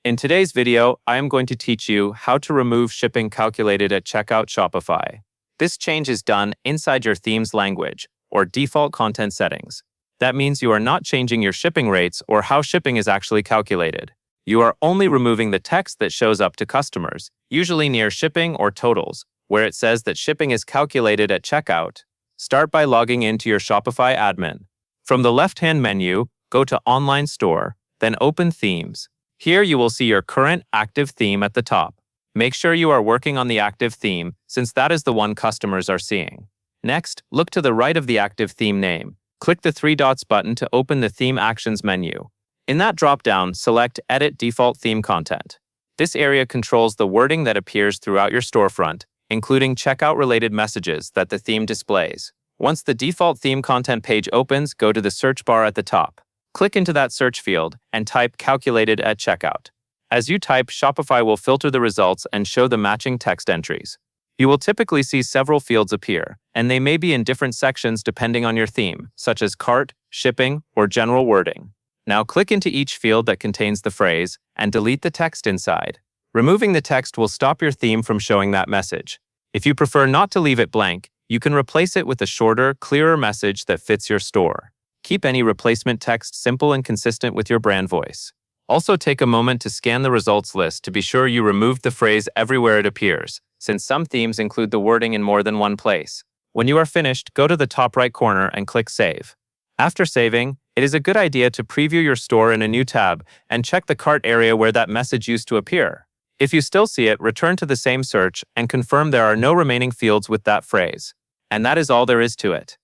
In today's video, I am going to teach you how to remove shipping calculated at checkout Shopify. This change is done inside your theme's language, or default content settings. That means you are not changing your shipping rates or how shipping is actually calculated. You are only removing the text that shows up to customers, usually near shipping or totals, where it says that shipping is calculated at checkout. Start by logging into your Shopify admin. From the left-hand menu, go to Online Store, then open Themes. Here you will see your current active theme at the top. Make sure you are working on the active theme, since that is the one customers are seeing. Next, look to the right of the active theme name. Click the three dots button to open the Theme Actions menu. In that drop-down, select Edit Default Theme Content. This area controls the wording that appears throughout your storefront, including checkout-related messages that the theme displays. Once the default theme content page opens, go to the search bar at the top. Click into that search field and type Calculated at Checkout. As you type, Shopify will filter the results and show the matching text entries. You will typically see several fields appear, and they may be in different sections depending on your theme, such as cart, shipping, or general wording. Now click into each field that contains the phrase and delete the text inside. Removing the text will stop your theme from showing that message. If you prefer not to leave it blank, you can replace it with a shorter, clearer message that fits your store. Keep any replacement text simple and consistent with your brand voice. Also take a moment to scan the results list to be sure you removed the phrase everywhere it appears, since some themes include the wording in more than one place. When you are finished, go to the top right corner and click Save. After saving, it is a good idea to preview your store in a new tab and check the cart area where that message used to appear. If you still see it, return to the same search and confirm there are no remaining fields with that phrase. And that is all there is to it.